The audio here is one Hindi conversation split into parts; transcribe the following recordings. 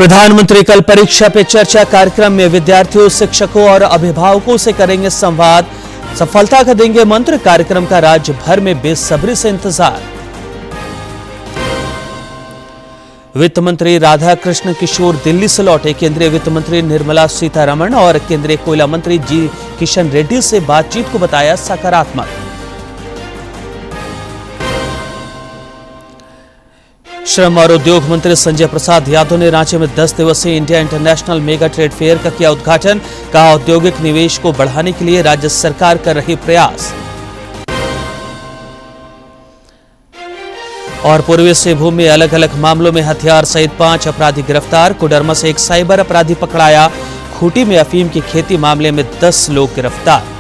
प्रधानमंत्री कल परीक्षा पे चर्चा कार्यक्रम में विद्यार्थियों, शिक्षकों और अभिभावकों से करेंगे संवाद। सफलता का देंगे मंत्र। कार्यक्रम का राज्य भर में बेसब्री से इंतजार। वित्त मंत्री राधा कृष्ण किशोर दिल्ली से लौटे। केंद्रीय वित्त मंत्री निर्मला सीतारमण और केंद्रीय कोयला मंत्री जी किशन रेड्डी से बातचीत को बताया सकारात्मक। श्रम और उद्योग मंत्री संजय प्रसाद यादव ने रांची में 10 दिवसीय India international mega trade fair का किया उद्घाटन। कहा, औद्योगिक निवेश को बढ़ाने के लिए राज्य सरकार कर रही प्रयास। और पूर्वी सिंहभूम में अलग अलग मामलों में हथियार सहित 5 अपराधी गिरफ्तार। कोडरमा से एक साइबर अपराधी पकड़ाया। खूंटी में अफीम की खेती मामले में 10 लोग गिरफ्तार।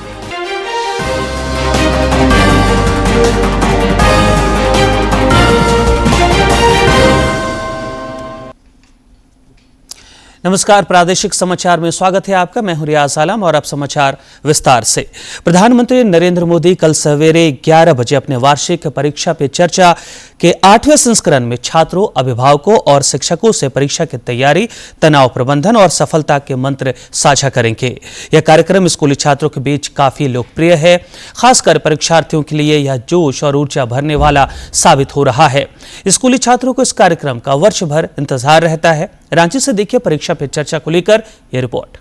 नमस्कार, प्रादेशिक समाचार में स्वागत है आपका। मैं हूं रियाज आलम और अब समाचार विस्तार से। प्रधानमंत्री नरेंद्र मोदी कल सवेरे 11 बजे अपने वार्षिक परीक्षा पे चर्चा के 8वें संस्करण में छात्रों, अभिभावकों और शिक्षकों से परीक्षा की तैयारी, तनाव प्रबंधन और सफलता के मंत्र साझा करेंगे। यह कार्यक्रम स्कूली छात्रों के बीच काफी लोकप्रिय है। खासकर परीक्षार्थियों के लिए यह जोश और ऊर्जा भरने वाला साबित हो रहा है। स्कूली छात्रों को इस कार्यक्रम का वर्ष भर इंतजार रहता है। रांची से देखिए परीक्षा पे चर्चा को लेकर यह रिपोर्ट।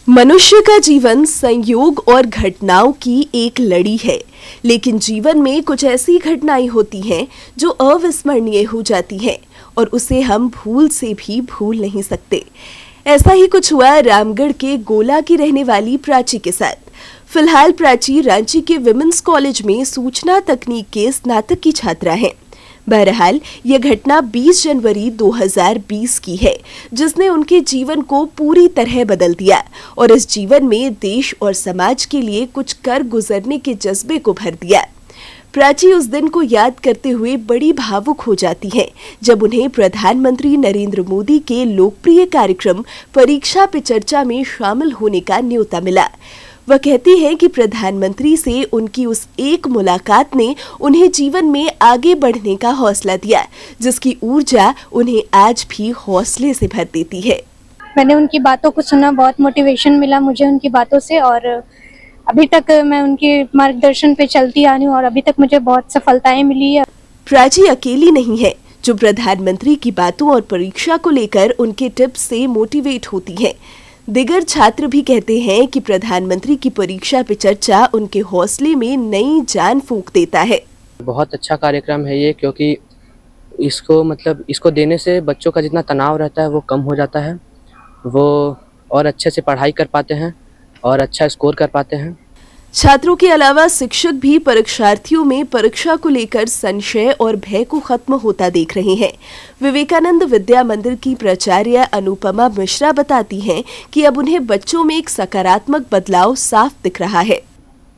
मनुष्य का जीवन संयोग और घटनाओं की एक लड़ी है, लेकिन जीवन में कुछ ऐसी घटनाएं होती हैं जो अविस्मरणीय हो जाती हैं और उसे हम भूल से भी भूल नहीं सकते। ऐसा ही कुछ हुआ रामगढ़ के गोला की रहने वाली प्राची के साथ। फिलहाल प्राची रांची के विमेंस कॉलेज में सूचना तकनीक के स्नातक की छात्रा है। बहरहाल यह घटना 20 जनवरी 2020 की है, जिसने उनके जीवन को पूरी तरह बदल दिया और इस जीवन में देश और समाज के लिए कुछ कर गुजरने के जज्बे को भर दिया। प्राची उस दिन को याद करते हुए बड़ी भावुक हो जाती है जब उन्हें प्रधानमंत्री नरेंद्र मोदी के लोकप्रिय कार्यक्रम परीक्षा पे चर्चा में शामिल होने का न्योता मिला। वह कहती है कि प्रधानमंत्री से उनकी उस एक मुलाकात ने उन्हें जीवन में आगे बढ़ने का हौसला दिया, जिसकी ऊर्जा उन्हें आज भी हौसले से भर देती है। मैंने उनकी बातों को सुना, बहुत मोटिवेशन मिला मुझे उनकी बातों से और अभी तक मैं उनके मार्गदर्शन पे चलती आ रही हूँ और अभी तक मुझे बहुत सफलताएं मिली है। प्राची अकेली नहीं है जो प्रधानमंत्री की बातों और परीक्षा को लेकर उनके टिप्स से मोटिवेट होती है। दिगर छात्र भी कहते हैं कि प्रधानमंत्री की परीक्षा पे चर्चा उनके हौसले में नई जान फूंक देता है। बहुत अच्छा कार्यक्रम है ये, क्योंकि इसको देने से बच्चों का जितना तनाव रहता है वो कम हो जाता है। वो और अच्छे से पढ़ाई कर पाते हैं और अच्छा स्कोर कर पाते हैं। छात्रों के अलावा शिक्षक भी परीक्षार्थियों में परीक्षा को लेकर संशय और भय को खत्म होता देख रहे हैं। विवेकानंद विद्या मंदिर की प्राचार्य अनुपमा मिश्रा बताती हैं कि अब उन्हें बच्चों में एक सकारात्मक बदलाव साफ दिख रहा है।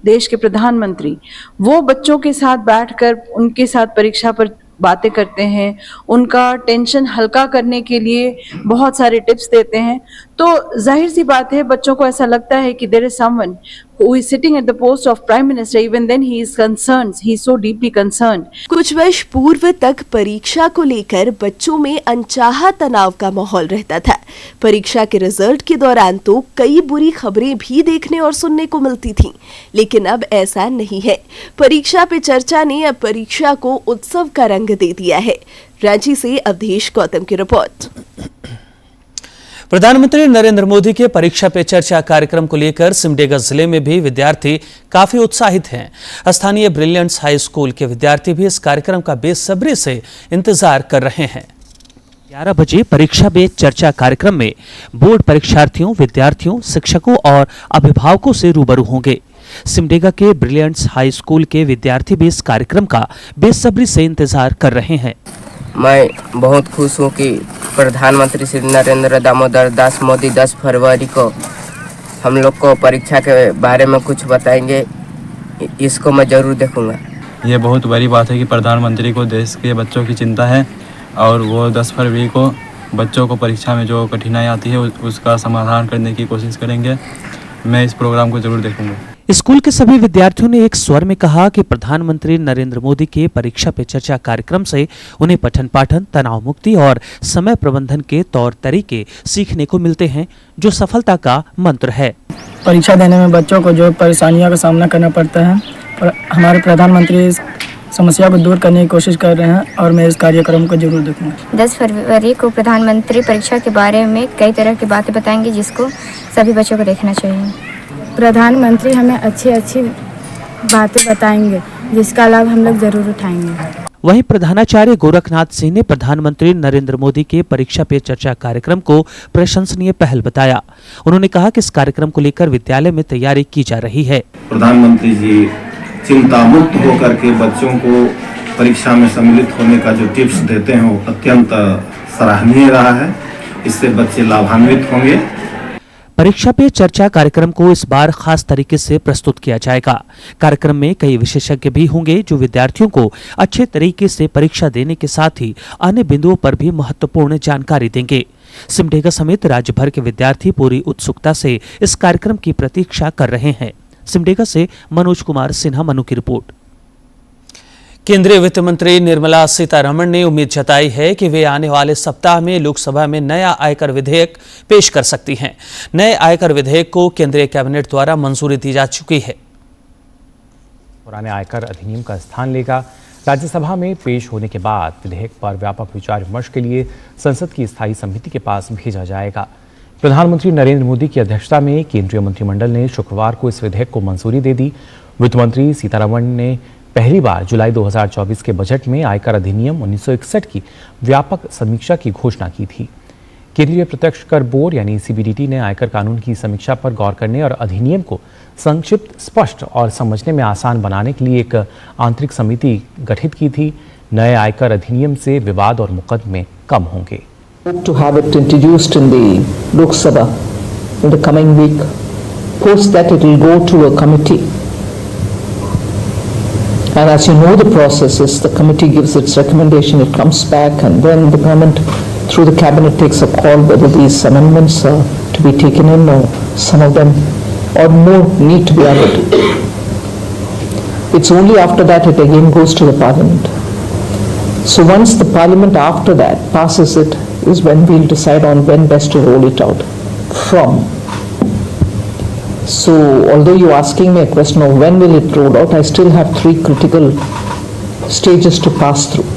देश के प्रधानमंत्री वो बच्चों के साथ बैठकर उनके साथ परीक्षा पर बातें करते हैं, उनका टेंशन हल्का करने के लिए बहुत सारे टिप्स देते हैं। तो जाहिर सी बात है, बच्चों को ऐसा लगता है कि there is someone who is sitting at the post of prime minister, even then he is concerned, he is so deeply concerned। कुछ वर्ष पूर्व तक परीक्षा को लेकर बच्चों में अनचाहा तनाव का माहौल रहता था। परीक्षा के रिजल्ट के दौरान तो कई बुरी खबरें भी देखने और सुनने को मिलती थीं, लेकिन अब ऐसा नहीं है। परीक्षा पे चर्चा ने अब परीक्षा को उत्सव का रंग दे दिया है। रांची से अवधेश गौतम की रिपोर्ट। प्रधानमंत्री नरेंद्र मोदी के परीक्षा पे चर्चा कार्यक्रम को लेकर सिमडेगा जिले में भी विद्यार्थी काफी उत्साहित हैं। स्थानीय ब्रिलियंट्स हाई स्कूल के विद्यार्थी भी इस कार्यक्रम का बेसब्री से इंतजार कर रहे हैं। 11 बजे परीक्षा पे चर्चा कार्यक्रम में बोर्ड परीक्षार्थियों, विद्यार्थियों, शिक्षकों और अभिभावकों से रूबरू होंगे। सिमडेगा के ब्रिलियंट्स हाई स्कूल के विद्यार्थी भी इस कार्यक्रम का बेसब्री से इंतजार कर रहे हैं। मैं बहुत खुश हूँ कि प्रधानमंत्री श्री नरेंद्र दामोदर दास मोदी 10 फरवरी को हम लोग को परीक्षा के बारे में कुछ बताएंगे। इसको मैं ज़रूर देखूंगा। ये बहुत बड़ी बात है कि प्रधानमंत्री को देश के बच्चों की चिंता है और वो 10 फरवरी को बच्चों को परीक्षा में जो कठिनाई आती है उसका समाधान करने की कोशिश करेंगे। मैं इस प्रोग्राम को ज़रूर देखूंगा। स्कूल के सभी विद्यार्थियों ने एक स्वर में कहा कि प्रधानमंत्री नरेंद्र मोदी के परीक्षा पे चर्चा कार्यक्रम से उन्हें पठन पाठन, तनाव मुक्ति और समय प्रबंधन के तौर तरीके सीखने को मिलते हैं, जो सफलता का मंत्र है। परीक्षा देने में बच्चों को जो परेशानियों का सामना करना पड़ता है, और हमारे प्रधानमंत्री इस समस्या को दूर करने की कोशिश कर रहे हैं और मैं इस कार्यक्रम को जरूर देखूंगा। 10 फरवरी को प्रधानमंत्री परीक्षा के बारे में कई तरह की बातें बताएंगे, जिसको सभी बच्चों को देखना चाहिए। प्रधानमंत्री हमें अच्छी अच्छी बातें बताएंगे, जिसका लाभ हम लोग जरूर उठाएंगे। वहीं प्रधानाचार्य गोरखनाथ सिंह ने प्रधानमंत्री नरेंद्र मोदी के परीक्षा पे चर्चा कार्यक्रम को प्रशंसनीय पहल बताया। उन्होंने कहा कि इस कार्यक्रम को लेकर विद्यालय में तैयारी की जा रही है। प्रधानमंत्री जी चिंता मुक्त होकर के बच्चों को परीक्षा में सम्मिलित होने का जो टिप्स देते हैं वो अत्यंत सराहनीय रहा है। इससे बच्चे लाभान्वित होंगे। परीक्षा पे चर्चा कार्यक्रम को इस बार खास तरीके से प्रस्तुत किया जाएगा। कार्यक्रम में कई विशेषज्ञ भी होंगे जो विद्यार्थियों को अच्छे तरीके से परीक्षा देने के साथ ही अन्य बिंदुओं पर भी महत्वपूर्ण जानकारी देंगे। सिमडेगा समेत राज्य भर के विद्यार्थी पूरी उत्सुकता से इस कार्यक्रम की प्रतीक्षा कर रहे हैं। सिमडेगा से मनोज कुमार सिन्हा, मनु की रिपोर्ट। केंद्रीय वित्त मंत्री निर्मला सीतारमण ने उम्मीद जताई है कि वे आने वाले सप्ताह में लोकसभा में नया आयकर विधेयक पेश कर सकती हैं। नए आयकर विधेयक को केंद्रीय कैबिनेट द्वारा मंजूरी दी जा चुकी है। पुराने आयकर अधिनियम का स्थान लेगा। राज्यसभा में पेश होने के बाद विधेयक पर व्यापक विचार विमर्श के लिए संसद की स्थायी समिति के पास भेजा जाएगा। प्रधानमंत्री नरेंद्र मोदी की अध्यक्षता में केंद्रीय मंत्रिमंडल ने शुक्रवार को इस विधेयक को मंजूरी दे दी। वित्त मंत्री सीतारमण ने पहली बार जुलाई 2024 के बजट में आयकर अधिनियम 1961 की व्यापक समीक्षा की घोषणा की थी। केंद्रीय प्रत्यक्ष कर बोर्ड यानी सीबीडीटी ने आयकर कानून की समीक्षा पर गौर करने और अधिनियम को संक्षिप्त, स्पष्ट और समझने में आसान बनाने के लिए एक आंतरिक समिति गठित की थी। नए आयकर अधिनियम से विवाद और मुकदमे कम होंगे। To have it introduced in the Lok Sabha in the coming week. Post that it will go to a committee. And as you know the process is, the committee gives its recommendation, it comes back, and then the government through the cabinet takes a call whether these amendments are to be taken in or some of them or more need to be added. It's only after that it again goes to the parliament. So once the parliament after that passes it is when we'll decide on when best to roll it out from. So although you're asking me a question of when will it roll out, I still have 3 critical stages to pass through.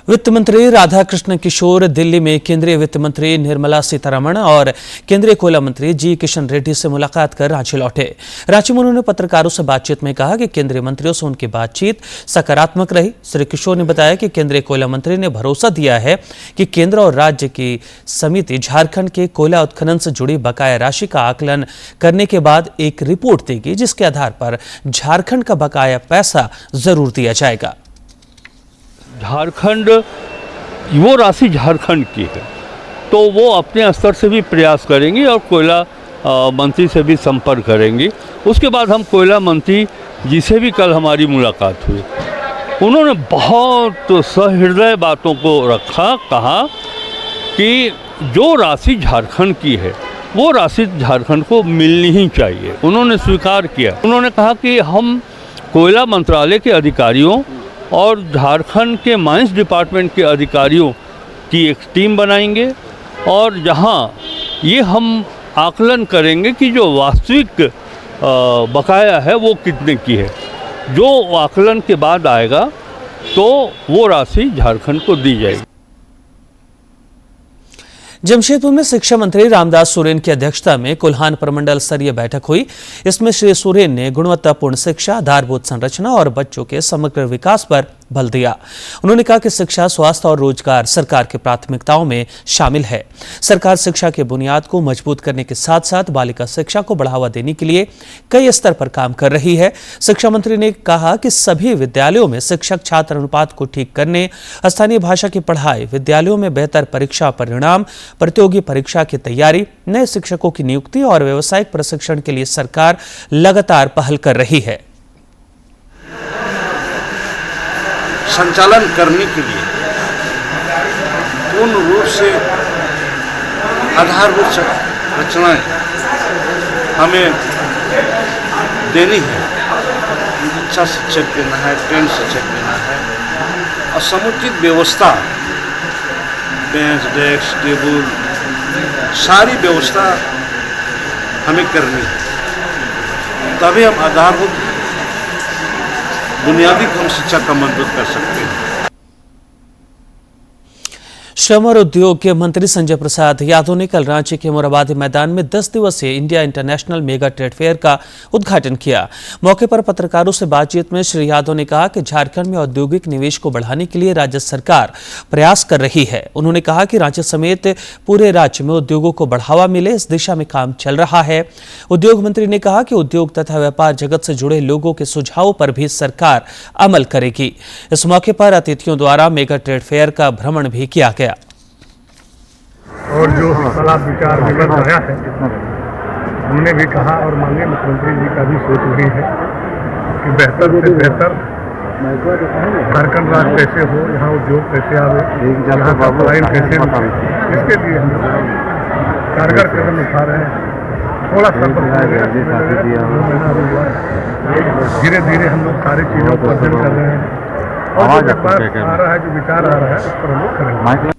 वित्त मंत्री राधाकृष्ण किशोर दिल्ली में केंद्रीय वित्त मंत्री निर्मला सीतारमण और केंद्रीय कोयला मंत्री जी किशन रेड्डी से मुलाकात कर रांची लौटे। रांची में उन्होंने पत्रकारों से बातचीत में कहा कि केंद्रीय मंत्रियों से उनकी बातचीत सकारात्मक रही। श्री किशोर ने बताया कि केंद्रीय कोयला मंत्री ने भरोसा दिया है कि केंद्र और राज्य की समिति झारखंड के कोयला उत्खनन से जुड़ी बकाया राशि का आकलन करने के बाद एक रिपोर्ट देगी, जिसके आधार पर झारखंड का बकाया पैसा जरूर दिया जाएगा। झारखंड, वो राशि झारखंड की है, तो वो अपने स्तर से भी प्रयास करेंगे और कोयला मंत्री से भी संपर्क करेंगे। उसके बाद हम कोयला मंत्री जी से भी कल हमारी मुलाकात हुई। उन्होंने बहुत सहृदय बातों को रखा, कहा कि जो राशि झारखंड की है वो राशि झारखंड को मिलनी ही चाहिए। उन्होंने स्वीकार किया। उन्होंने कहा कि हम कोयला मंत्रालय के अधिकारियों और झारखंड के माइंस डिपार्टमेंट के अधिकारियों की एक टीम बनाएंगे और जहां ये हम आकलन करेंगे कि जो वास्तविक बकाया है वो कितने की है। जो आकलन के बाद आएगा तो वो राशि झारखंड को दी जाएगी। जमशेदपुर में शिक्षा मंत्री रामदास सोरेन की अध्यक्षता में कुल्हान प्रमंडल स्तरीय बैठक हुई। इसमें श्री सोरेन ने गुणवत्तापूर्ण शिक्षा, आधारभूत संरचना और बच्चों के समग्र विकास पर बल दिया। उन्होंने कहा कि शिक्षा, स्वास्थ्य और रोजगार सरकार की प्राथमिकताओं में शामिल है। सरकार शिक्षा के बुनियाद को मजबूत करने के साथ साथ बालिका शिक्षा को बढ़ावा देने के लिए कई स्तर पर काम कर रही है। शिक्षा मंत्री ने कहा कि सभी विद्यालयों में शिक्षक छात्र अनुपात को ठीक करने, स्थानीय भाषा की पढ़ाई, विद्यालयों में बेहतर परीक्षा परिणाम, प्रतियोगी परीक्षा की तैयारी, नए शिक्षकों की नियुक्ति और व्यावसायिक प्रशिक्षण के लिए सरकार लगातार पहल कर रही है। संचालन करने के लिए पूर्ण रूप से आधारभूत रचनाएं हमें देनी है। अच्छा शिक्षक देना है, ट्रेन शिक्षक देना है और समुचित व्यवस्था, बेंच, डेस्क, टेबल, सारी व्यवस्था हमें करनी है। तभी हम आधारभूत बुनियादी हम शिक्षा का मजबूत कर सकते हैं। श्रम और उद्योग के मंत्री संजय प्रसाद यादव ने कल रांची के मोराबादी मैदान में 10 दिवसीय India international mega trade fair का उद्घाटन किया। मौके पर पत्रकारों से बातचीत में श्री यादव ने कहा कि झारखंड में औद्योगिक निवेश को बढ़ाने के लिए राज्य सरकार प्रयास कर रही है। उन्होंने कहा कि राज्य समेत पूरे राज्य में उद्योगों को बढ़ावा मिले, इस दिशा में काम चल रहा है। उद्योग मंत्री ने कहा कि उद्योग तथा व्यापार जगत से जुड़े लोगों के सुझावों पर भी सरकार अमल करेगी। इस मौके पर अतिथियों द्वारा मेगा ट्रेड फेयर का भ्रमण भी किया गया और जो सलाह विचार विमर्श आया है, हमने भी कहा और माननीय मुख्यमंत्री जी का भी सोच वही है कि बेहतर से बेहतर झारखंड राज्य कैसे हो, यहाँ उद्योग कैसे आवे, यहाँ का पलायन कैसे रुके, इसके लिए हम कारगर कदम उठा रहे हैं। थोड़ा सा धीरे धीरे हम लोग सारी चीज़ों को अध्ययन कर रहे हैं और जो आ रहा है, जो विचार आ रहा है, उस पर हम लोग करेंगे।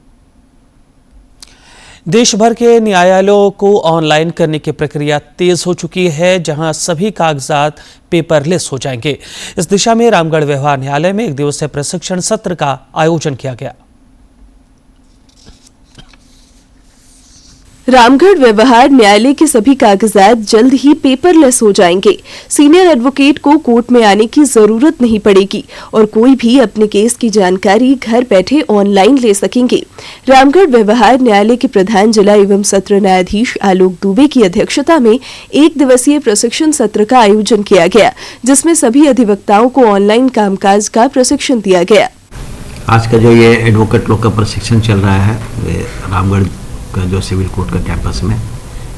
देश भर के न्यायालयों को ऑनलाइन करने की प्रक्रिया तेज हो चुकी है, जहां सभी कागजात पेपरलेस हो जाएंगे। इस दिशा में रामगढ़ व्यवहार न्यायालय में 1 दिवसीय प्रशिक्षण सत्र का आयोजन किया गया। रामगढ़ व्यवहार न्यायालय के सभी कागजात जल्द ही पेपरलेस हो जाएंगे। सीनियर एडवोकेट को कोर्ट में आने की जरूरत नहीं पड़ेगी और कोई भी अपने केस की जानकारी घर बैठे ऑनलाइन ले सकेंगे। रामगढ़ व्यवहार न्यायालय के प्रधान जिला एवं सत्र न्यायाधीश आलोक दुबे की अध्यक्षता में 1 दिवसीय प्रशिक्षण सत्र का आयोजन किया गया, जिसमें सभी अधिवक्ताओं को ऑनलाइन कामकाज का प्रशिक्षण दिया गया। आज का जो ये एडवोकेट लोग का प्रशिक्षण चल रहा है, रामगढ़ का जो सिविल कोर्ट का कैंपस में,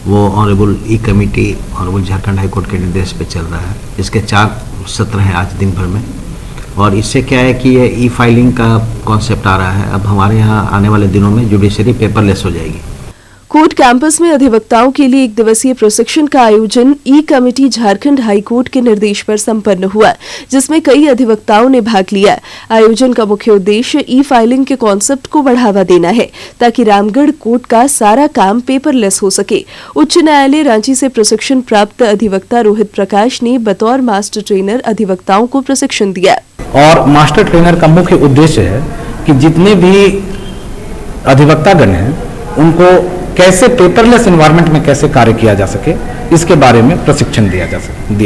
वो honourable E committee honourable Jharkhand high court के निर्देश पे चल रहा है। इसके 4 सत्र हैं आज दिन भर में, और इससे क्या है कि ये ई फाइलिंग का कॉन्सेप्ट आ रहा है। अब हमारे यहाँ आने वाले दिनों में जुडिशरी पेपरलेस हो जाएगी। कोर्ट कैंपस में अधिवक्ताओं के लिए 1 दिवसीय प्रशिक्षण का आयोजन ई कमेटी झारखंड हाई कोर्ट के निर्देश पर संपन्न हुआ, जिसमें कई अधिवक्ताओं ने भाग लिया। आयोजन का मुख्य उद्देश्य ई फाइलिंग के कॉन्सेप्ट को बढ़ावा देना है, ताकि रामगढ़ कोर्ट का सारा काम पेपरलेस हो सके। उच्च न्यायालय रांची से प्रशिक्षण प्राप्त अधिवक्ता रोहित प्रकाश ने बतौर मास्टर ट्रेनर अधिवक्ताओं को प्रशिक्षण दिया। और मास्टर ट्रेनर का मुख्य उद्देश्य है कि जितने भी अधिवक्तागण हैं उनको कैसे पेपरलेस एनवायरनमेंट में कैसे कार्य किया जा सके, इसके बारे में प्रशिक्षण दिया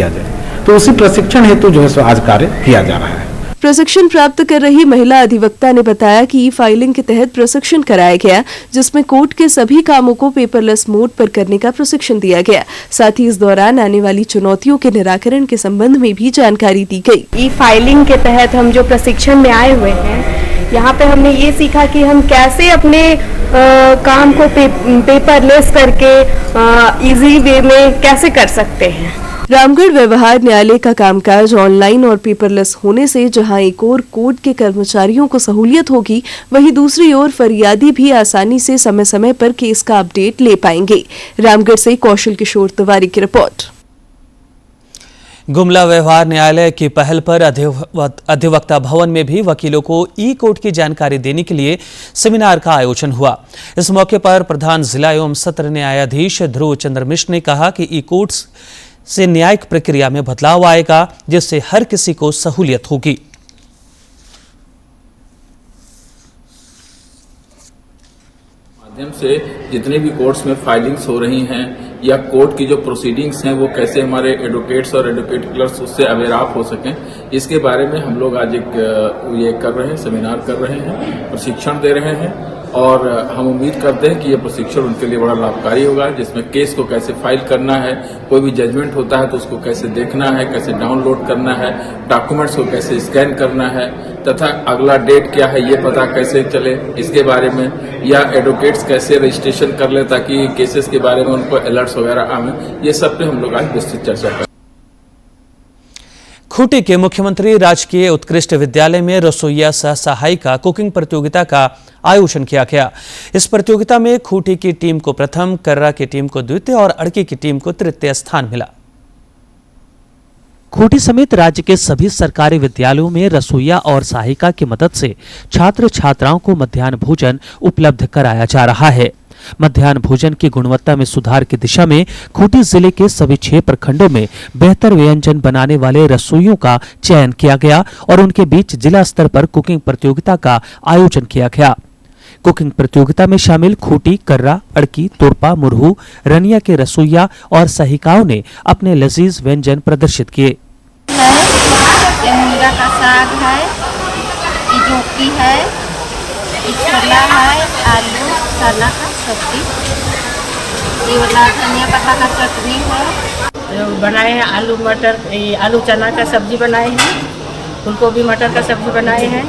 जाए। तो उसी प्रशिक्षण हेतु जो है आज कार्य किया जा रहा है। प्रशिक्षण प्राप्त कर रही महिला अधिवक्ता ने बताया कि ई फाइलिंग के तहत प्रशिक्षण कराया गया, जिसमें कोर्ट के सभी कामों को पेपरलेस मोड पर करने का प्रशिक्षण दिया गया। साथ ही इस दौरान आने वाली चुनौतियों के निराकरण के संबंध में भी जानकारी दी गई। ई फाइलिंग के तहत हम जो प्रशिक्षण में आए हुए हैं, यहाँ पे हमने ये सीखा कि हम कैसे अपने काम को पेपरलेस करके इजी वे में कैसे कर सकते हैं। रामगढ़ व्यवहार न्यायालय का कामकाज ऑनलाइन और पेपरलेस होने से जहां एक ओर कोर्ट के कर्मचारियों को सहूलियत होगी, वहीं दूसरी ओर फरियादी भी आसानी से समय समय पर केस का अपडेट ले पाएंगे। रामगढ़ से कौशल किशोर तिवारी की रिपोर्ट। गुमला व्यवहार न्यायालय की पहल पर अधिवक्ता भवन में भी वकीलों को ई कोर्ट की जानकारी देने के लिए सेमिनार का आयोजन हुआ। इस मौके पर प्रधान जिला एवं सत्र न्यायाधीश ध्रुव चंद्र मिश्र ने कहा कि ई कोर्ट से न्यायिक प्रक्रिया में बदलाव आएगा, जिससे हर किसी को सहूलियत होगी। माध्यम से जितने भी कोर्ट्स में फाइलिंग्स हो रही हैं या कोर्ट की जो प्रोसीडिंग्स हैं, वो कैसे हमारे एडवोकेट्स और एडवोकेट क्लर्क्स उससे अवेयर आप हो सकें, इसके बारे में हम लोग आज एक ये कर रहे हैं, सेमिनार कर रहे हैं, प्रशिक्षण दे रहे हैं। और हम उम्मीद करते हैं कि ये प्रशिक्षण उनके लिए बड़ा लाभकारी होगा, जिसमें केस को कैसे फाइल करना है, कोई भी जजमेंट होता है तो उसको कैसे देखना है, कैसे डाउनलोड करना है, डॉक्यूमेंट्स को कैसे स्कैन करना है, तथा अगला डेट क्या है ये पता कैसे चले इसके बारे में, या एडवोकेट्स कैसे रजिस्ट्रेशन कर ले ताकि केसेस के बारे में उनको अलर्ट्स वगैरह आए, ये सब पे हम लोग आज विस्तृत चर्चा करें। खूंटी के मुख्यमंत्री राजकीय उत्कृष्ट विद्यालय में रसोइया सह सहायिका कुकिंग प्रतियोगिता का आयोजन किया गया। इस प्रतियोगिता में खूंटी की टीम को प्रथम, कर्रा की टीम को द्वितीय और अड़की की टीम को तृतीय स्थान मिला। खूंटी समेत राज्य के सभी सरकारी विद्यालयों में रसोइया और सहायिका की मदद से छात्र छात्राओं को मध्याह्न भोजन उपलब्ध कराया जा रहा है। मध्याह्न भोजन की गुणवत्ता में सुधार की दिशा में खूंटी जिले के सभी 6 प्रखंडों में बेहतर व्यंजन बनाने वाले रसोइयों का चयन किया गया और उनके बीच जिला स्तर पर कुकिंग प्रतियोगिता का आयोजन किया गया। कुकिंग प्रतियोगिता में शामिल खूंटी, कर्रा, अड़की, तोरपा, मुरहू, रनिया के रसोइया और सहायिकाओं ने अपने लजीज व्यंजन प्रदर्शित किए। ये मुनगा का साग है, ये जोकी है, ये छोला है, आलू चना का सब्जी, ये वाला धनिया पत्ता का चटनी है। बनाए हैं आलू मटर, आलू चना का सब्जी बनाए हैं, फूलगोभी मटर का सब्जी बनाए हैं,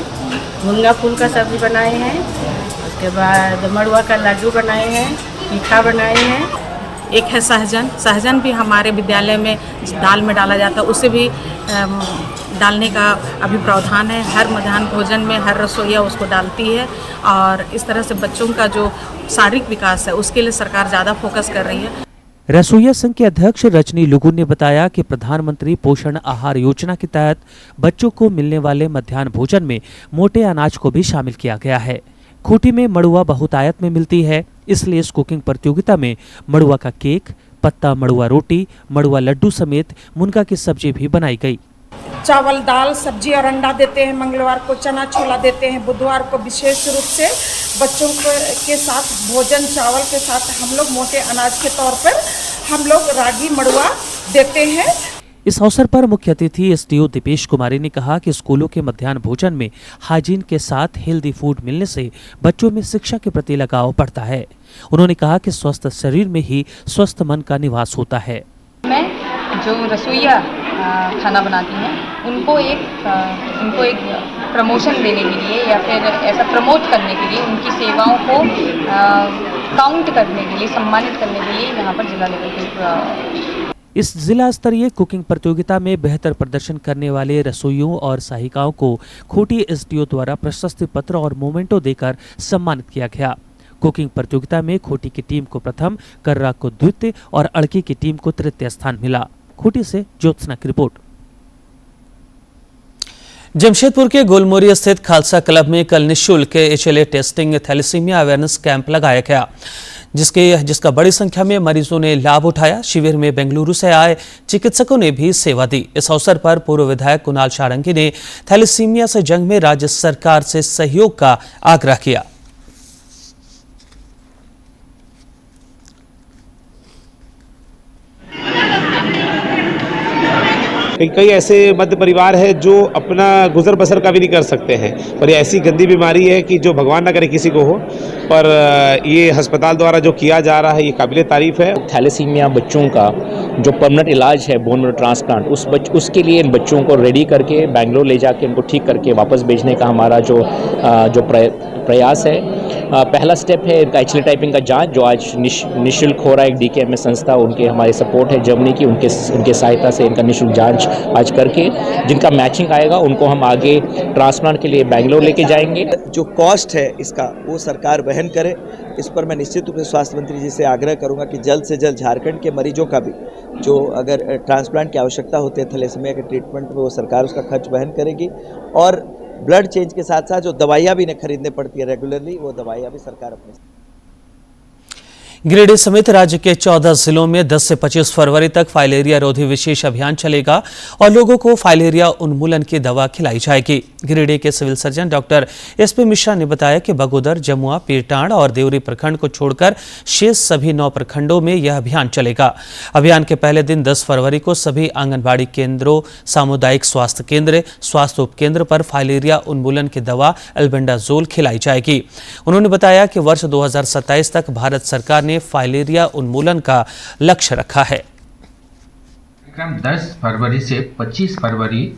मुनगा फूल का सब्जी बनाए हैं, उसके बाद मड़ुआ का लड्डू बनाए हैं, पीठा बनाए हैं। एक है सहजन, सहजन भी हमारे विद्यालय में दाल में डाला जाता है, उसे भी डालने का अभी प्रावधान है। हर मध्याह्न भोजन में हर रसोइया उसको डालती है और इस तरह से बच्चों का जो शारीरिक विकास है उसके लिए सरकार ज़्यादा फोकस कर रही है। रसोइया संघ के अध्यक्ष रजनी लुगुन ने बताया कि प्रधानमंत्री पोषण आहार योजना के तहत बच्चों को मिलने वाले मध्याह्न भोजन में मोटे अनाज को भी शामिल किया गया है। खूंटी में मड़ुआ बहुतायत में मिलती है, इसलिए इस कुकिंग प्रतियोगिता में मड़ुआ का केक, पत्ता मड़ुआ रोटी, मड़ुआ लड्डू समेत मुनगा की सब्जी भी बनाई गई। चावल, दाल, सब्जी और अंडा देते हैं। मंगलवार को चना छोला देते हैं। बुधवार को विशेष रूप से बच्चों के साथ भोजन चावल के साथ हम लोग मोटे अनाज के तौर पर हम लोग रागी मड़ुआ देते हैं। इस अवसर पर मुख्य अतिथि एसडीओ दीपेश कुमारी ने कहा कि स्कूलों के मध्याह्न भोजन में हाइजीन के साथ हेल्दी फूड मिलने से बच्चों में शिक्षा के प्रति लगाव बढ़ता है। उन्होंने कहा कि स्वस्थ शरीर में ही स्वस्थ मन का निवास होता है। मैं जो रसोइया खाना बनाती हैं उनको एक प्रमोशन देने के लिए या फिर ऐसा प्रमोट करने के लिए, उनकी सेवाओं को काउंट करने के लिए, सम्मानित करने के लिए यहाँ पर जिला लेवल पे इस जिला स्तरीय कुकिंग प्रतियोगिता में बेहतर प्रदर्शन करने वाले रसोइयों और सहायिकाओं को खूंटी एसडीओ द्वारा प्रशस्ति पत्र और मोमेंटो देकर सम्मानित किया गया। कुकिंग प्रतियोगिता में खूंटी की टीम को प्रथम, कर्रा को द्वितीय और अड़की की टीम को तृतीय स्थान मिला। खूंटी से ज्योत्सना की रिपोर्ट। जमशेदपुर के गोलमोरी स्थित खालसा क्लब में कल निःशुल्क HLA testing thalassemia awareness camp लगाया गया, जिसका बड़ी संख्या में मरीजों ने लाभ उठाया। शिविर में बेंगलुरु से आए चिकित्सकों ने भी सेवा दी। इस अवसर पर पूर्व विधायक कुणाल सारंगी ने थैलेसीमिया से जंग में राज्य सरकार से सहयोग का आग्रह किया। कई ऐसे मध्य परिवार है जो अपना गुजर बसर का भी नहीं कर सकते हैं, और ये ऐसी गंदी बीमारी है कि जो भगवान ना करे किसी को हो, पर ये अस्पताल द्वारा जो किया जा रहा है ये काबिले तारीफ है। थैलेसीमिया बच्चों का जो परमानेंट इलाज है बोन मैरो ट्रांसप्लांट, उसके लिए इन बच्चों को रेडी करके बेंगलोर ले जाके उनको ठीक करके वापस भेजने का हमारा जो प्रयास है। पहला स्टेप है इनका HLA टाइपिंग का जांच, जो आज निःशुल्क हो रहा है। DKMS संस्था उनके हमारे सपोर्ट है जर्मनी की, उनके सहायता से इनका निःशुल्क जांच आज करके जिनका मैचिंग आएगा उनको हम आगे ट्रांसप्लांट के लिए बेंगलोर लेके जाएंगे। जो कॉस्ट है इसका वो सरकार वहन करे। इस पर मैं निश्चित रूप से स्वास्थ्य मंत्री जी से आग्रह करूंगा कि जल्द से जल्द झारखंड के मरीजों का भी जो अगर ट्रांसप्लांट की आवश्यकता होती है थैलेसीमिया के ट्रीटमेंट में, वो सरकार उसका खर्च वहन करेगी। और ब्लड चेंज के साथ साथ जो दवाइयाँ भी इन्हें खरीदने पड़ती है रेगुलरली, वो दवाइयाँ भी सरकार अपने। गिरिडीह समेत राज्य के 14 जिलों में 10 से 25 फरवरी तक फाइलेरिया रोधी विशेष अभियान चलेगा और लोगों को फाइलेरिया उन्मूलन की दवा खिलाई जाएगी। गिरिडीह के civil surgeon doctor SP Mishra ने बताया कि बगोदर, जमुआ, पीरटांड और देवरी प्रखंड को छोड़कर शेष सभी 9 प्रखंडों में यह अभियान चलेगा। अभियान के पहले दिन 10 फरवरी को सभी आंगनबाड़ी केंद्रों, सामुदायिक स्वास्थ्य केंद्र, स्वास्थ्य उपकेंद्र पर फाइलेरिया उन्मूलन की दवा एल्बेंडाजोल खिलाई जाएगी। उन्होंने बताया कि वर्ष 2027 तक भारत सरकार ने फाइलेरिया उन्मूलन का लक्ष्य रखा है। कार्यक्रम 10 फरवरी से 25 फरवरी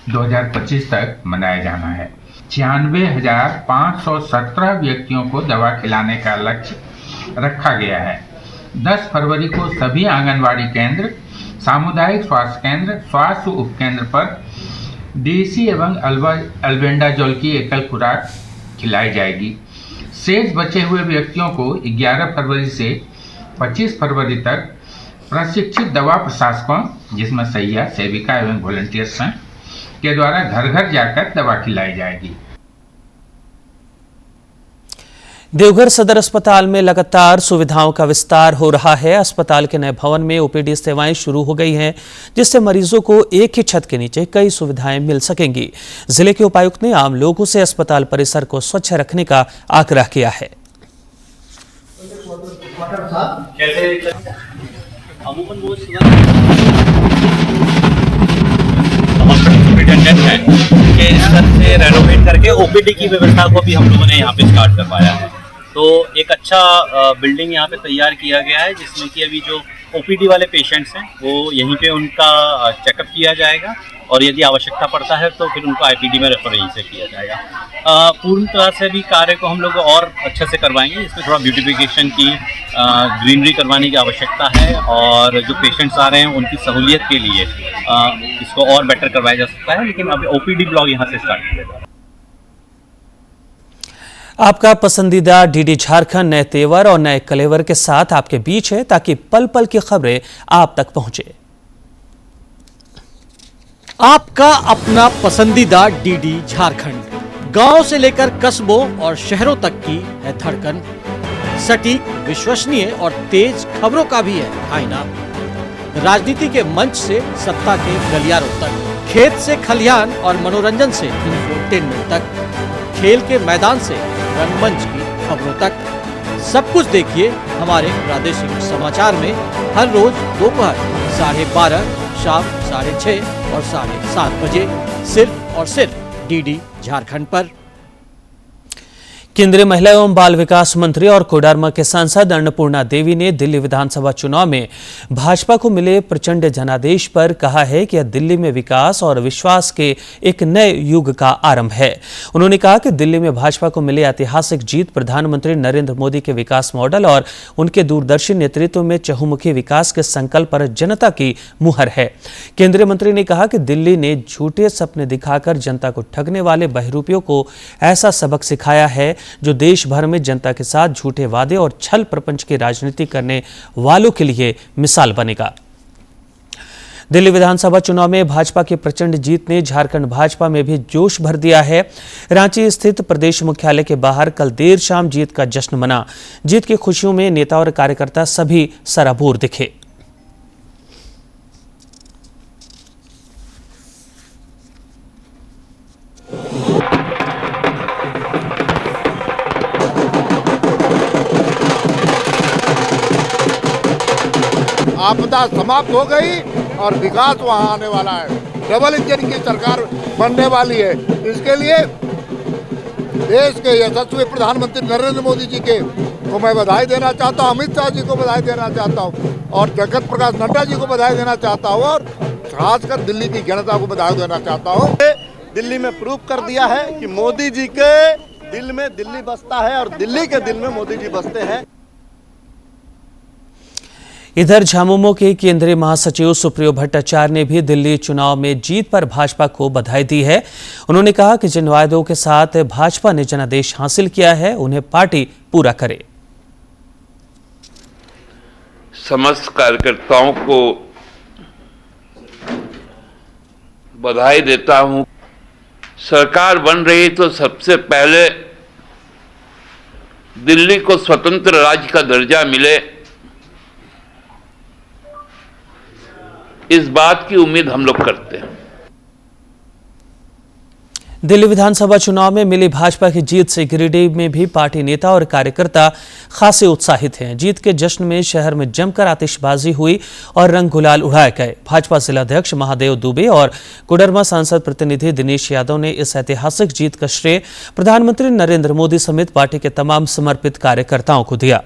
2025 तक मनाया जाना है। 96,517 व्यक्तियों को दवा खिलाने का लक्ष्य रखा गया है। 10 फरवरी को सभी आंगनवाड़ी केंद्र, सामुदायिक स्वास्थ्य केंद्र, स्वास्थ्य उपकेंद्र पर DEC एवं अल्बेंडाजोल की एकल खुराक खिलाई जाएगी। शेष बचे हुए व्यक्तियों को 11 फरवरी से 25 फरवरी तक प्रशिक्षित दवा प्रशासकों, जिसमें सहिया, सेविका एवं वॉलंटियर्स हैं, के द्वारा घर घर जाकर दवा खिलाई जाएगी। देवघर सदर अस्पताल में लगातार सुविधाओं का विस्तार हो रहा है। अस्पताल के नए भवन में ओपीडी सेवाएं शुरू हो गई हैं, जिससे मरीजों को एक ही छत के नीचे कई सुविधाएं मिल सकेंगी। जिले के उपायुक्त ने आम लोगों से अस्पताल परिसर को स्वच्छ रखने का आग्रह किया है। से रेनोवेट करके ओपीडी की व्यवस्था को भी हम लोगों ने यहाँ पे स्टार्ट कर पाया है। तो एक अच्छा बिल्डिंग यहाँ पे तैयार किया गया है, जिसमें कि अभी जो ओपीडी वाले पेशेंट्स हैं वो यहीं पे उनका चेकअप किया जाएगा और यदि आवश्यकता पड़ता है तो फिर उनको आईपीडी में रेफर यहीं से किया जाएगा। पूर्ण तरह से भी कार्य को हम लोग और अच्छे से करवाएंगे। इसमें थोड़ा ब्यूटिफिकेशन की, ग्रीनरी करवाने की आवश्यकता है और जो पेशेंट्स आ रहे हैं उनकी सहूलियत के लिए इसको और बेटर करवाया जा सकता है, लेकिन अभी ओपीडी ब्लॉक यहाँ से स्टार्ट किया जाएगा। आपका पसंदीदा डीडी झारखंड नए तेवर और नए कलेवर के साथ आपके बीच है, ताकि पल पल की खबरें आप तक पहुंचे। आपका अपना पसंदीदा डीडी झारखंड, गांव से लेकर कस्बों और शहरों तक की है धड़कन। सटीक, विश्वसनीय और तेज खबरों का भी है आईना। राजनीति के मंच से सत्ता के गलियारों तक, खेत से खलिहान और मनोरंजन से इंफोटेनमेंट तक, खेल के मैदान से रंगमंच की खबरों तक, सब कुछ देखिए हमारे प्रादेशिक समाचार में हर रोज दोपहर 12:30, शाम 6:30 और 7:30 बजे, सिर्फ और सिर्फ डीडी झारखंड पर। केंद्रीय महिला एवं बाल विकास मंत्री और कोडरमा के सांसद अन्नपूर्णा देवी ने दिल्ली विधानसभा चुनाव में भाजपा को मिले प्रचंड जनादेश पर कहा है कि यह दिल्ली में विकास और विश्वास के एक नए युग का आरंभ है। उन्होंने कहा कि दिल्ली में भाजपा को मिले ऐतिहासिक जीत प्रधानमंत्री नरेंद्र मोदी के विकास मॉडल और उनके दूरदर्शी नेतृत्व में चहुमुखी विकास के संकल्प पर जनता की मुहर है। केंद्रीय मंत्री ने कहा कि दिल्ली ने झूठे सपने दिखाकर जनता को ठगने वाले बहरूपियों को ऐसा सबक सिखाया है जो देश भर में जनता के साथ झूठे वादे और छल प्रपंच की राजनीति करने वालों के लिए मिसाल बनेगा। दिल्ली विधानसभा चुनाव में भाजपा की प्रचंड जीत ने झारखंड भाजपा में भी जोश भर दिया है। रांची स्थित प्रदेश मुख्यालय के बाहर कल देर शाम जीत का जश्न मना। जीत की खुशियों में नेता और कार्यकर्ता सभी सराबोर दिखे। आपदा समाप्त हो गई और विकास वहां आने वाला है। डबल इंजन की सरकार बनने वाली है। इसके लिए देश के यशस्वी प्रधानमंत्री नरेंद्र मोदी जी को मैं बधाई देना चाहता हूं, अमित शाह जी को बधाई देना चाहता हूं और जगत प्रकाश नड्डा जी को बधाई देना चाहता हूं और खासकर दिल्ली की जनता को बधाई देना चाहता हूं। दिल्ली में प्रूव कर दिया है कि मोदी जी के दिल में दिल्ली बसता है और दिल्ली के दिल में मोदी जी बसते हैं। इधर झामुमो के केंद्रीय महासचिव सुप्रियो भट्टाचार्य ने भी दिल्ली चुनाव में जीत पर भाजपा को बधाई दी है। उन्होंने कहा कि जिन वायदों के साथ भाजपा ने जनादेश हासिल किया है उन्हें पार्टी पूरा करे। समस्त कार्यकर्ताओं को बधाई देता हूं। सरकार बन रही तो सबसे पहले दिल्ली को स्वतंत्र राज्य का दर्जा मिले, इस बात की उम्मीद हम लोग करते हैं। दिल्ली विधानसभा चुनाव में मिली भाजपा की जीत से गिरिडीह में भी पार्टी नेता और कार्यकर्ता खासे उत्साहित हैं। जीत के जश्न में शहर में जमकर आतिशबाजी हुई और रंग गुलाल उड़ाए गए। भाजपा जिलाध्यक्ष महादेव दुबे और कोडरमा सांसद प्रतिनिधि दिनेश यादव ने इस ऐतिहासिक जीत का श्रेय प्रधानमंत्री नरेंद्र मोदी समेत पार्टी के तमाम समर्पित कार्यकर्ताओं को दिया।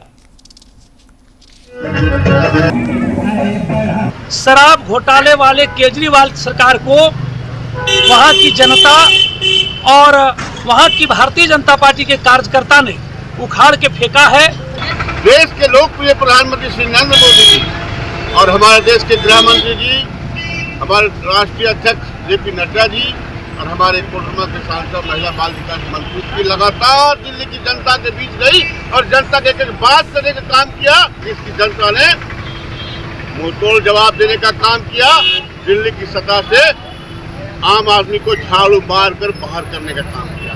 शराब घोटाले वाले केजरीवाल सरकार को वहां की जनता और वहां की भारतीय जनता पार्टी के कार्यकर्ता ने उखाड़ के फेंका है। देश के लोकप्रिय प्रधानमंत्री श्री नरेंद्र मोदी जी और हमारे देश के गृह मंत्री जी, हमारे राष्ट्रीय अध्यक्ष जेपी नड्डा जी और हमारे कोडरमा के सांसद महिला बाल विकास मंत्री की लगातार दिल्ली की जनता के बीच गई और जनता के बात करने का काम किया। इसकी जनता ने मुंहतोड़ जवाब देने का काम किया। दिल्ली की सतह से आम आदमी को झाड़ू मारकर बाहर करने का काम किया।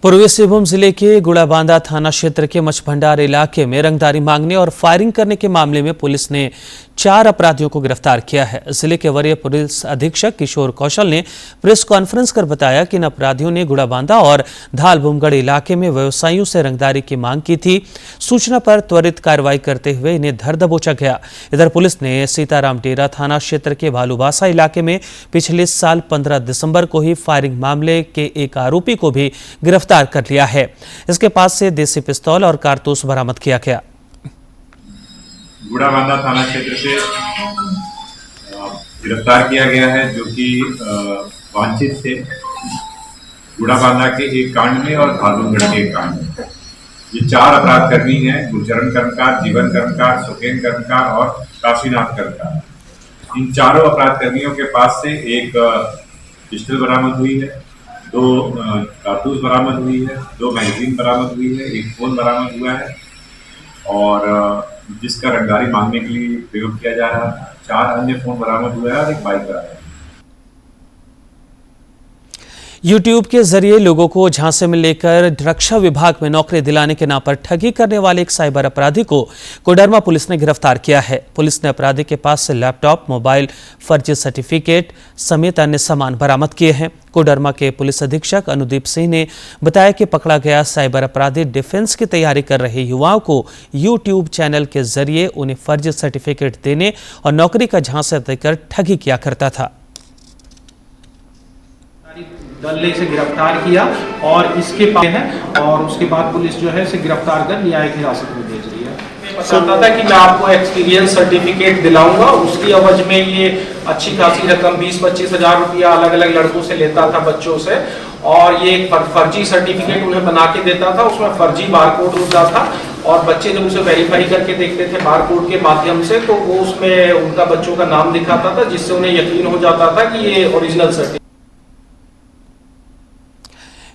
पूर्वी सिंहभूम जिले के गुड़ाबांधा थाना क्षेत्र के मछभंडार इलाके में रंगदारी मांगने और फायरिंग करने के मामले में पुलिस ने 4 अपराधियों को गिरफ्तार किया है। जिले के वरीय पुलिस अधीक्षक किशोर कौशल ने प्रेस कॉन्फ्रेंस कर बताया कि इन अपराधियों ने गुड़ाबांधा और धालबुमगढ़ इलाके में व्यवसायियों से रंगदारी की मांग की थी। सूचना पर त्वरित कार्रवाई करते हुए इन्हें धर दबोचा गया। इधर पुलिस ने सीताराम डेरा थाना क्षेत्र के भालूबासा इलाके में पिछले साल 15 दिसंबर को ही फायरिंग मामले के एक आरोपी को भी गिरफ्तार कर लिया है। इसके पास से देसी पिस्तौल और कारतूस बरामद किया गया। गुड़ाबांधा थाना क्षेत्र से गिरफ्तार किया गया है, जो कि वांछित थे गुड़ाबांधा के एक कांड में और धालबुमगढ़ के एक कांड में। ये 4 अपराध कर्मी हैं: गुरचरण कर्मकार, जीवन कर्मकार, सुखेन कर्मकार और काशीनाथ कर्मकार। इन चारों अपराध कर्मियों के पास से एक पिस्टल बरामद हुई है, 2 कारतूस बरामद हुई है, 2 मैगजीन बरामद हुई है, एक फोन बरामद हुआ है और जिसका रंगदारी मांगने के लिए प्रयोग किया जा रहा है। 4 अन्य फोन बरामद हुआ है और एक बाइक बरामद। यूट्यूब के जरिए लोगों को झांसे में लेकर रक्षा विभाग में नौकरी दिलाने के नाम पर ठगी करने वाले एक साइबर अपराधी को कोडरमा पुलिस ने गिरफ्तार किया है। पुलिस ने अपराधी के पास से लैपटॉप, मोबाइल, फर्जी सर्टिफिकेट समेत अन्य सामान बरामद किए हैं। कोडरमा के पुलिस अधीक्षक अनुदीप सिंह ने बताया कि पकड़ा गया साइबर अपराधी डिफेंस की तैयारी कर रहे युवाओं को यूट्यूब चैनल के जरिए उन्हें फर्जी सर्टिफिकेट देने और नौकरी का झांसा देकर ठगी किया करता था। दल ने इसे गिरफ्तार किया और इसके पास है और उसके बाद पुलिस जो है इसे गिरफ्तार कर न्यायिक हिरासत में भेज रही है। बताता था कि मैं आपको एक्सपीरियंस सर्टिफिकेट दिलाऊंगा, उसकी एवज में ये अच्छी खासी रकम 20-25 हज़ार रुपया अलग अलग लड़कों से लेता था, बच्चों से, और ये एक फर्जी सर्टिफिकेट उन्हें बना के देता था। उसमें फर्जी बारकोड होता था और बच्चे जब उसे वेरीफाई करके देखते थे बारकोड के माध्यम से, तो वो उसमें उनका बच्चों का नाम दिखाता था, जिससे उन्हें यकीन हो जाता था कि ये ओरिजिनल सर्टिफिकेट।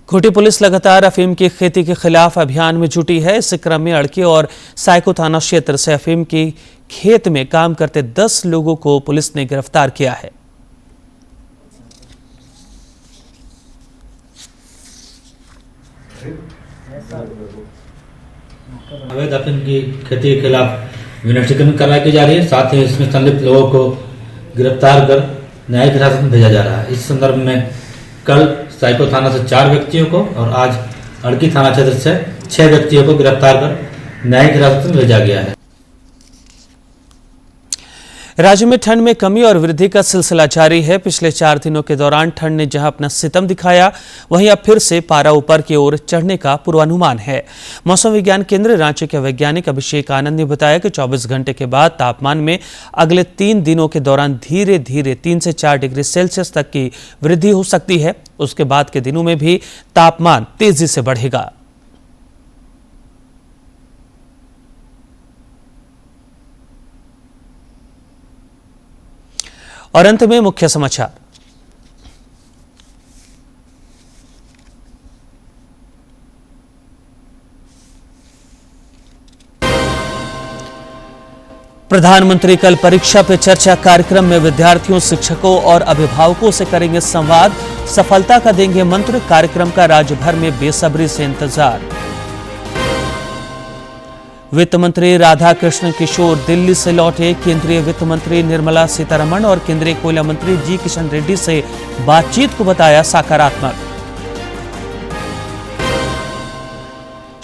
खूंटी पुलिस लगातार अफीम की खेती के खिलाफ अभियान में जुटी है। इस क्रम में अड़के और साइको थाना क्षेत्र से अफीम की खेत में काम करते 10 लोगों को पुलिस ने गिरफ्तार किया है। अवैध अफीम की खेती के खिलाफ इन्वेस्टिगेशन कार्रवाई की जा रही है। साथ ही इसमें संलिप्त लोगों को गिरफ्तार कर न्यायिक हिरासत में भेजा जा रहा है। इस संदर्भ में कल साइको थाना से 4 व्यक्तियों को और आज अड़की थाना क्षेत्र से 6 व्यक्तियों को गिरफ्तार कर न्यायिक हिरासत में भेजा गया है। राज्य में ठंड में कमी और वृद्धि का सिलसिला जारी है। पिछले 4 दिनों के दौरान ठंड ने जहां अपना सितम दिखाया, वहीं अब फिर से पारा ऊपर की ओर चढ़ने का पूर्वानुमान है। मौसम विज्ञान केंद्र रांची के वैज्ञानिक अभिषेक आनंद ने बताया कि 24 घंटे के बाद तापमान में अगले 3 दिनों के दौरान धीरे धीरे 3 से 4 डिग्री सेल्सियस तक की वृद्धि हो सकती है। उसके बाद के दिनों में भी तापमान तेजी से बढ़ेगा। और अंत में मुख्य समाचार। प्रधानमंत्री कल परीक्षा पे चर्चा कार्यक्रम में विद्यार्थियों, शिक्षकों और अभिभावकों से करेंगे संवाद। सफलता का देंगे मंत्र। कार्यक्रम का राज्य भर में बेसब्री से इंतजार। वित्त मंत्री राधा कृष्ण किशोर दिल्ली से लौटे। केंद्रीय वित्त मंत्री निर्मला सीतारमण और केंद्रीय कोयला मंत्री जी किशन रेड्डी से बातचीत को बताया सकारात्मक।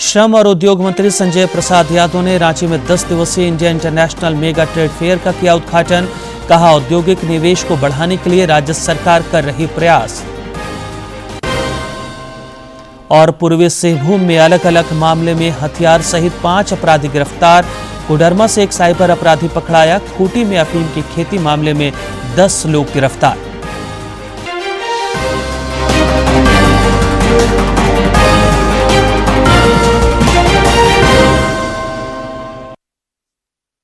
श्रम और उद्योग मंत्री संजय प्रसाद यादव ने रांची में 10 दिवसीय India international mega trade fair का किया उद्घाटन। कहा, औद्योगिक निवेश को बढ़ाने के लिए राज्य सरकार कर रही प्रयास। और पूर्वी सिंहभूम में अलग अलग मामले में हथियार सहित 5 अपराधी गिरफ्तार। कोडरमा से एक साइबर अपराधी पकड़ाया। खूंटी में अफीम की खेती मामले में 10 लोग गिरफ्तार।